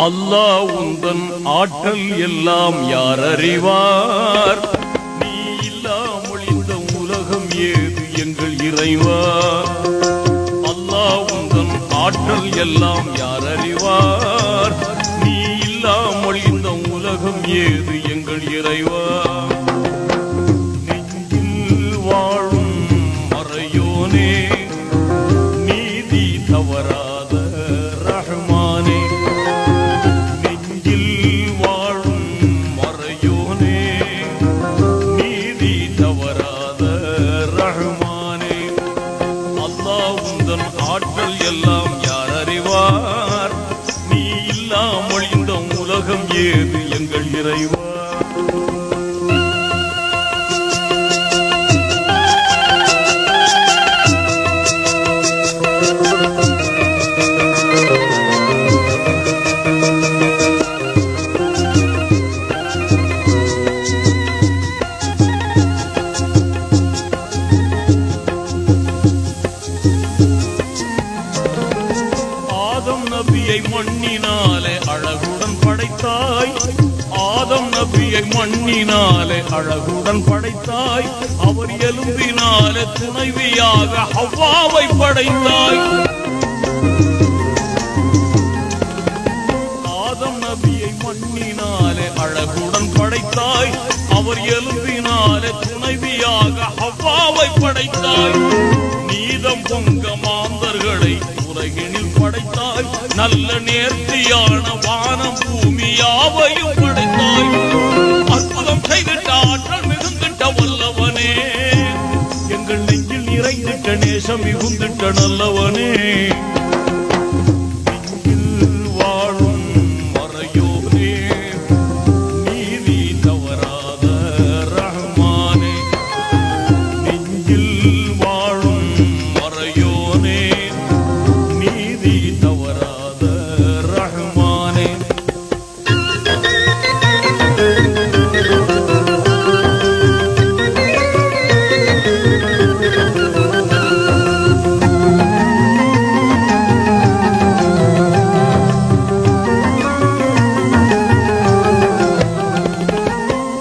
அல்லாஹ் உந்தன் ஆற்றல் எல்லாம் யார் அறிவார்? நீ இல்லாமல் இந்த உலகம் ஏது எங்கள் இறைவா? அல்லாஹ் உந்தன் ஆற்றல் எல்லாம் யார் அறிவார்? நீ இல்லாமல் இந்த உலகம் ஏது எங்கள் இறைவா? நெஞ்சில் வாழும் மறையோனே, நீதி தவறாத ரஹ்மானே, ஆற்றல் எல்லாம் யார் அறிவார்? நீ இல்லாமல் இந்த உலகம் ஏது எங்கள் இறைவா? மண்ணினாலே அழகுடன் படைத்தாய், ஆதம் நபியை மண்ணினாலே அழகுடன் படைத்தாய். அவர் எலும்பினாலே துணைவியாக ஹவ்வாவை படைத்தாய். ஆதம் நபியை மண்ணினாலே அழகுடன் படைத்தாய். அவர் எலும்பினாலே துணைவியாக ஹவ்வாவை படைத்தாய். நீதம் பொங்க மாந்தர்களை உலகினில் படைத்தாய். நல்ல நேர்த்தியான வானம் பூமியாவையும் படைத்தாய். அற்புதம் செய்திட்ட ஆற்றல் மிகுந்திட்ட வல்லவனே, எங்கள் நெஞ்சில் நிறைந்திட்ட நேசம் மிகுந்திட்ட நல்லவனே. நெஞ்சில் வாழும் மறையோனே, நீதி தவறாத ரஹ்மானே. நெஞ்சில் வாழும் மறையோனே, நீதி தவறாத ரஹ்மானே.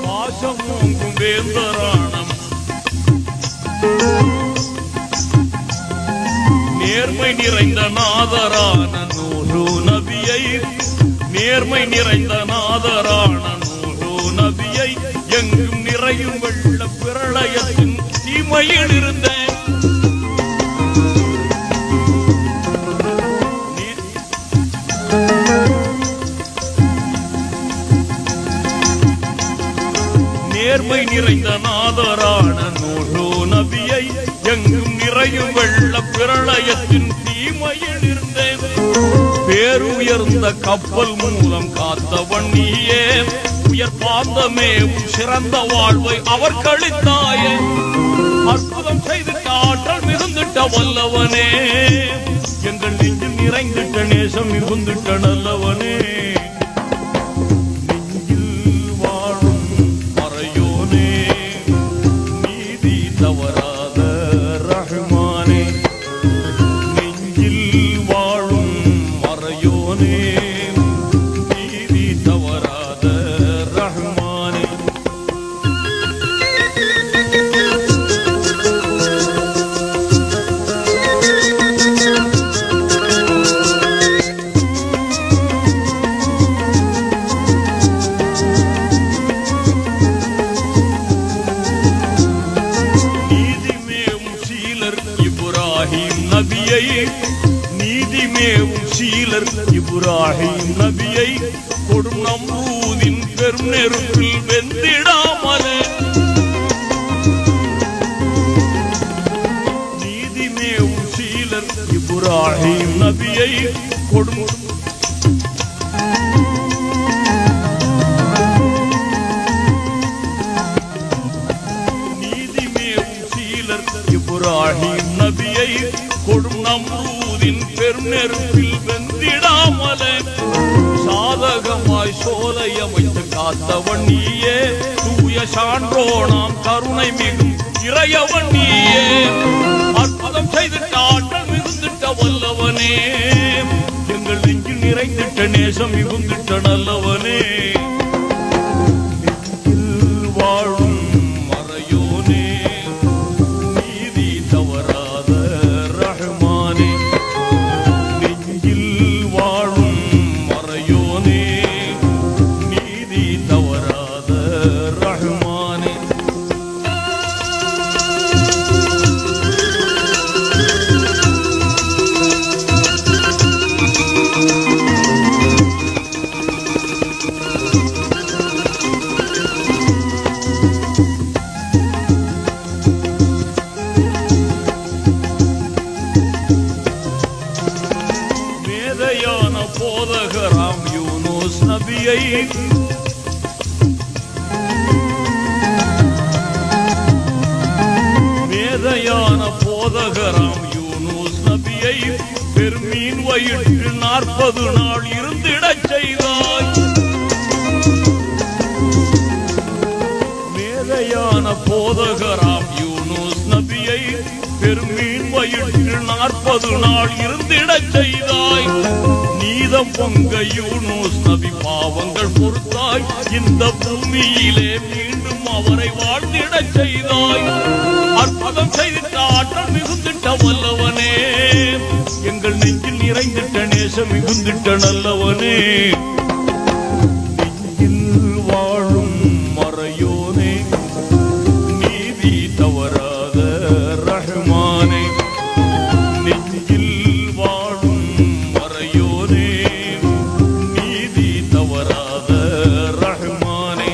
பாசமும் வேந்தரானம் நேர்மை நிறைந்த நாதரான நூறு நபியை, நேர்மை நிறைந்த நாதரான நூறு நபியை, எங்கும் நிறையும் வெள்ள பிரளயத்தின் தீமையில் இருந்தேன். நேர்மை நிறைந்த நாதரான நூறு நபியை, எங்கும் நிறையும் வெள்ள பிரளயத்தின் தீமையில் இருந்தேன். பேருயர்ந்த கப்பல் மூலம் காத்தவன் நீயே, உயர் பாந்தமே சிறந்த வாழ்வை அவர் கழித்தாயே. அற்புதம் செய்திட்ட ஆற்றல் மிகுந்திட்ட வல்லவனே, எங்கள் நெஞ்சில் நிறைந்திட்ட நேசம் மிகுந்திட்ட நல்லவனே. நெஞ்சில் வாழும் மறையோனே, நீதி தவறாத ரஹ்மானே. நெஞ்சில் வாழும் மறையோனே, நீதி தவறாத ரஹ்மானே. இப்ராஹிம் நபியை, நீதிமேவும் சீலர் இப்ராஹிம் நபியை, கொடும் நம்ரூதின் பெரும் நெருப்பில் வெந்திடாமலே. நீதிமேவும் சீலர் இப்ராஹிம் நபியை, கொடும் இப்ராஹிம் நபியை, கொடும் நம்ரூதின் பெரும் நெருப்பில் வெந்திடாமலே. சாதகமாய் சோலை அமைத்து காத்தவன் நீயே, தூய சான்றோனாம் கருணை மிகும் இறையவன் நீயே. அற்புதம் செய்திட்ட ஆற்றல் மிகுந்திட்ட வல்லவனே, எங்கள் நெஞ்சில் நிறைந்திட்ட நேசம் மிகுந்திட்ட நல்லவனே, நெஞ்சில் வாழும் மறையோனே, நீதி தவறாத ரஹ்மானே, நெஞ்சில் வாழும் மறையோனே, நீதி தவறாத ரஹ்மானே. மேதையான போதகராம் யூனுஸ் நபியை மேதையான போதகராம் யூனுஸ் நபியை பெருமீன் வயிற்றில் 40 நாள் இருந்திடச் செய்தாய். மேதையான போதகராம் யூனுஸ் நபியை பெருமீன் வயிற்றில் 40 நாள் இருந்திடச் செய்தாய். நீதம் பொங்க யூனுஸ் நபி பாவங்கள் பொறுத்தாய். இந்த பூமியிலே மீண்டும் அவரை வாழ்ந்திடச் செய்தாய். அற்புதம் செய்திட்ட ஆற்றல் மிகுந்திட்ட வல்லவனே, எங்கள் நெஞ்சில் நிறைந்திட்ட நேசம் மிகுந்திட்ட நல்லவனே, நெஞ்சில் வாழும் மறையோனே, நீதி தவறாத ரஹ்மானே, நெஞ்சில் வாழும் மறையோனே, நீதி தவறாத ரஹ்மானே.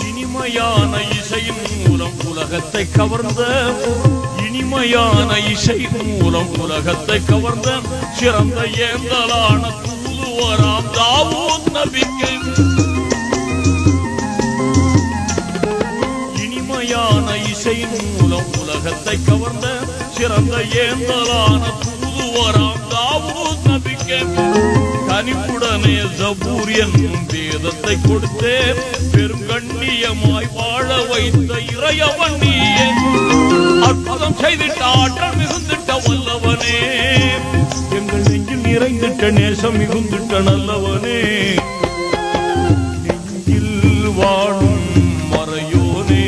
இனிமையான இசையின் மூலம் உலகத்தை கவர்ந்த இனிமையான இசை மூலம் உலகத்தை கவர்ந்த சிறந்த ஏந்தலான தூதுவராம் தாவூத் நபிக்கு இனிமையான இசையின் மூலம் உலகத்தை கவர்ந்த சிறந்த ஏந்தலான தூதுவராம் தாவூத் நபிக்கு கனிப்புடனே ஜபூர் என்னும் வேதத்தை கொடுத்தே பெரும் கண்ணியமாய் வாழ வைத்த இறையவன் நீயே. அற்புதம் செய்திட்ட ஆற்றல் மிகுந்திட்ட வல்லவனே, எங்கள் நெஞ்சில் நிறைந்திட்ட நேசம் மிகுந்திட்ட நல்லவனே, நெஞ்சில் வாழும் மறையோனே,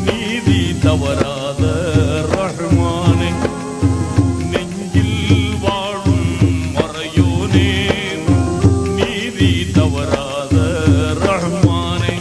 நீதி தவறாத ரஹ்மானே, நெஞ்சில் வாழும் மறையோனே, நீதி தவறாத ரஹ்மானே.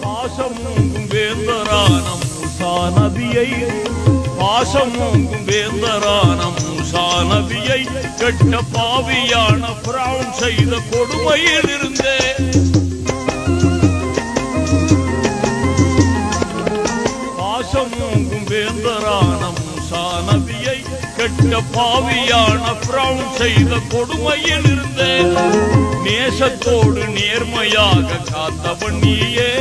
பாசமோங்கும் வேந்தரான மூசா நபியை பாசமோங்கும் வேந்தரான மூசா நபியை கெட்ட பாவியான ஃபிரௌன் செய்த கொடுமையில் இருந்தே பாசமோங்கும் வேந்தரான மூசா நபியை கெட்ட பாவியான ஃபிரௌன் செய்த கொடுமையில் இருந்தே நேசத்தோடு நேர்மையாக காத்தவன் நீயே.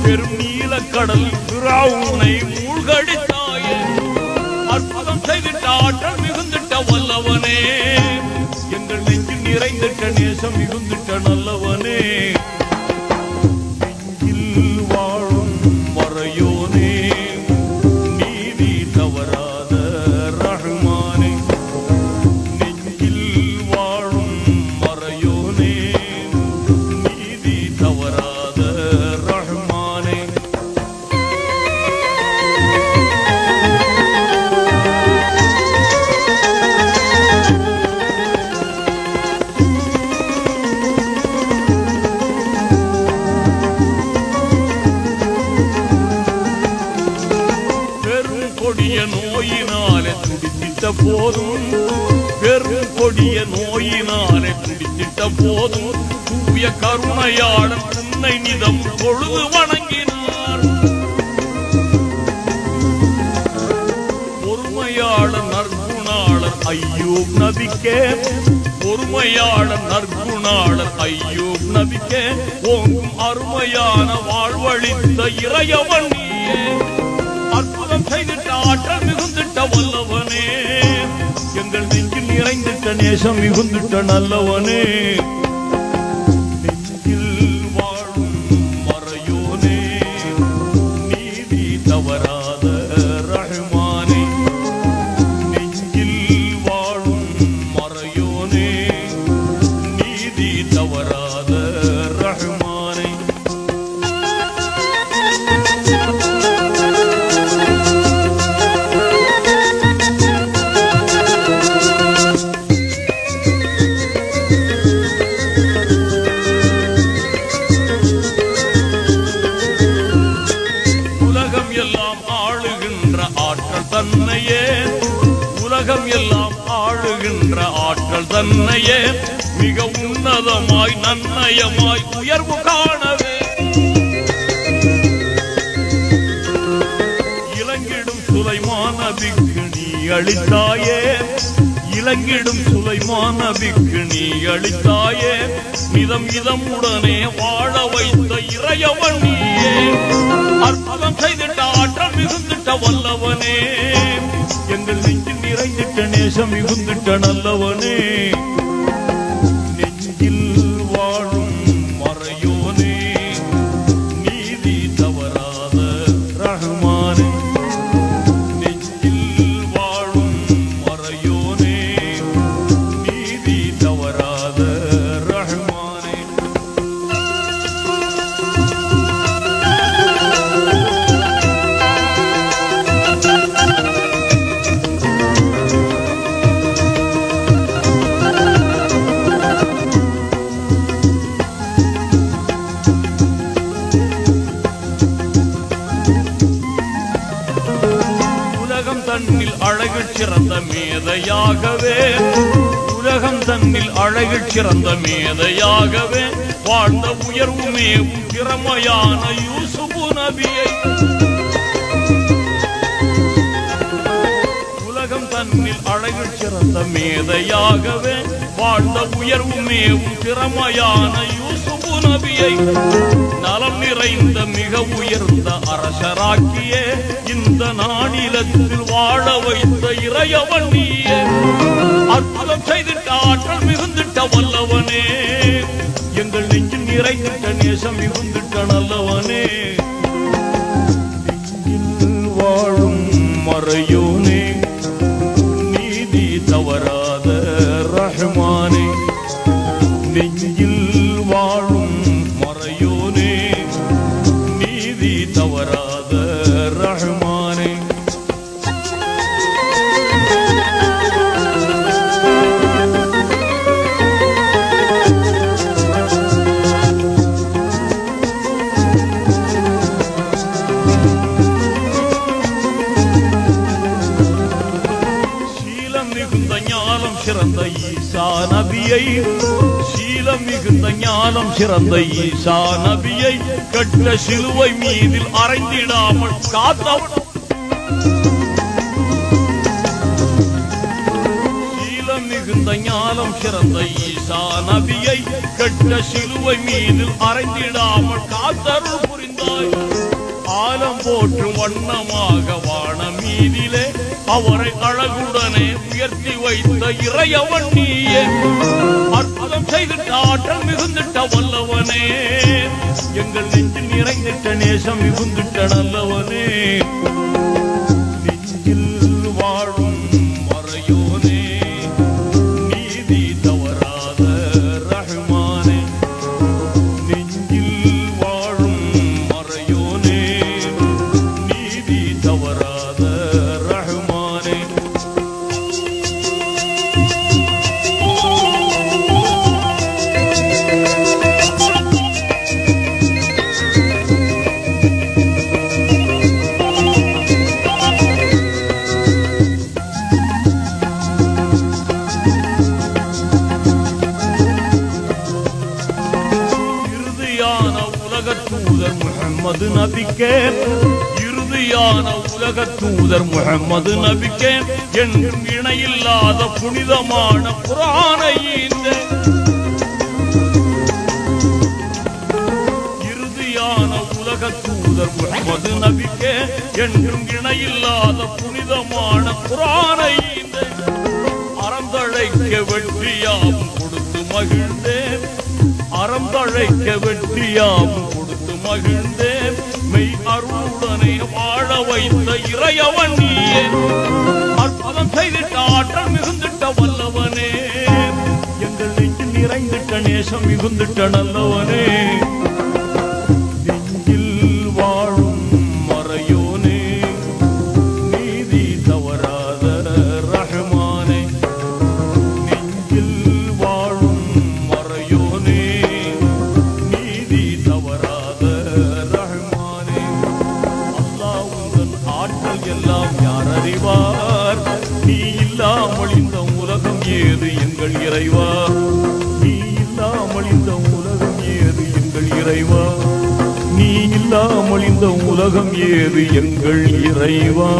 பெரும் நீலக்கடல் ஃபிரௌனை மூழ்கடித்தாயே. அற்புதம் செய்திட்ட ஆற்றல் மிகுந்திட்ட வல்லவனே, எங்கள் நெஞ்சில் நிறைந்திட்ட நேசம் மிகுந்திட்ட நல்லவனே, நெஞ்சில் வாழும் மறையோனே, நீதி தவறாத ரஹ்மானே, நெஞ்சில் வாழும் மறையோனே, நீதி தவறாத ரஹ்மானே. கொடிய நோயினாலே துடித்திட்ட போதும் பெரும் கொடிய நோயினாலே பிடித்திட்ட போதும் தூய கருணையாளன் உன்னை நிதம் பொழுது வணங்கினார். பொறுமையாளன் நற்குணாளர் ஐயூப் நபிக்கே, பொறுமையாளன் நற்குணாளர் ஐயூப் நபிக்கே ஓங்கும் அருமையான வாழ்வழித்த இறையவன் நீயே. அற்புதம் செய்திட்ட ஆற்றல் மிகுந்திட்ட வல்லவனே, எங்கள் நெஞ்சில் நிறைந்திட்ட நேசம் மிகுந்திட்ட நல்லவனே. நெஞ்சில் வாழும் மறையோனே, நீதி தவறாத ரஹ்மானே. நெஞ்சில் வாழும் மறையோனே, நீதி தவறாத ரஹ்மானே. தன்னையே உலகம் எல்லாம் ஆளுகின்ற ஆற்றல் தன்னையே மிக உன்னதமாய் நன்னயமாய் உயர்வு காணவே இலங்கிடும் சுலைமான் நபிக்கு நீ அளித்தாயே, இலங்கிடும் சுலைமான் நபிக்கு நீ அளித்தாயே. மிதம் இதம் உடனே வாழ வைத்த இறையவன் நீயே. அற்புதம் செய்திட்ட ஆற்றல் மிகுந்திட்ட வல்லவனே, எங்கள் நெஞ்சில் நிறைந்திட்ட நேசம் மிகுந்திட்ட நல்லவனே. நெஞ்சில் வாழும் மறையோனே, நீதி தவறாத ரஹ்மானே. நெஞ்சில் வாழும் மறையோனே, நீதி தவறாத ரஹ்மானே. உலகம் தன்னில் அழகில் சிறந்த மேதையாகவே, உலகம் தன்னில் அழகில் சிறந்த மேதையாகவே வாழ்ந்த உயர்வுமேவும் திறமையான யூசுப் நபியை. உலகம் தன்னில் அழகில் சிறந்த மேதையாகவே வாழ்ந்த உயர்வுமேவும் திறமையான யூசுப் நபியை நலம் நிறைந்த மிக உயர்ந்த அரசராக்கியே இந்த நாடிலத்தில் வாழ வைத்த இறையவன் நீயே. அற்புதம் செய்திட்ட ஆற்றல் மிகுந்திட்ட வல்லவனே, எங்கள் நெஞ்சில் நிறைந்திட்ட நேசம் மிகுந்திட்ட நல்லவனே. நெஞ்சில் வாழும் மறையோனே, நீதி தவறாத ரஹ்மானே. நெஞ்சில் வாழும் மறையோனே, நீதி தவறாத ரஹ்மானே. சீலம் மிகுந்த ஞானம் சிறந்த ஈசா நபியை, சீலம் மிகுந்த ஞானம் சிறந்த ஈசா நபியை கட்ட சிலுவை மீதில் அறைந்திடாமல் காத்தவன். சீலம் மிகுந்த ஞானம் சிறந்த ஈசா நபியை கட்ட சிலுவை மீதில் அறைந்திடாமல் காத்தருள் புரிந்தாய். ஆலம் போற்றும் வண்ணமாக வான மீதிலே அவரை அழகுடனே உயர்த்தி வைத்த இறையவன் நீயே. அற்புதம் செய்திட்ட ஆற்றல் மிகுந்திட்ட வல்லவனே, எங்கள் நெஞ்சில் நிறைந்திட்ட நேசம் மிகுந்திட்ட நல்லவனே. நெஞ்சில் வாழும் மறையோனே, நீதி தவறாத ரஹ்மானே. நெஞ்சில் வாழும் மறையோனே, நீதி தவறாத ரஹ்மானே. நபிக்கே இறுதியான உலக தூதர் முஹம்மது நபிக்கே என்றும் இணையில்லாத புனிதமான குர்ஆனை ஈந்த இறுதியான உலக தூதர் முஹம்மது நபிக்கே என்றும் இணையில்லாத புனிதமான குர்ஆனை ஈந்த அறந்தழைக்க வெற்றியாவும் கொடுத்து மகிழ்ந்தேன் அறந்தழைக்க வெற்றியாவும் கொடுத்து மகிழ்ந்தேன் மெய் அருளுடனே வாழ வைத்த இறையவன் நீயே அற்புதம் செய்திட்ட ஆற்றல் மிகுந்திட்ட வல்லவனே எங்கள் நெஞ்சில் நிறைந்திட்ட நேசம் மிகுந்திட்ட நல்லவனே நெஞ்சில் வாழும் மறையோனே நீதி தவறாத ரஹ்மானே நெஞ்சில் வாழும் மறையோனே நீதி தவறாத ரஹ்மானே அல்லாஹ் உந்தன் ஆற்றல் எல்லாம் யார் அறிவார் நீ இல்லாமல் இந்த உலகம் ஏது எங்கள் இறைவா நீ இல்லாமல் இந்த உலகம் ஏது எங்கள் இறைவா நீ இல்லாமல் இந்த உலகம் ஏது எங்கள் இறைவா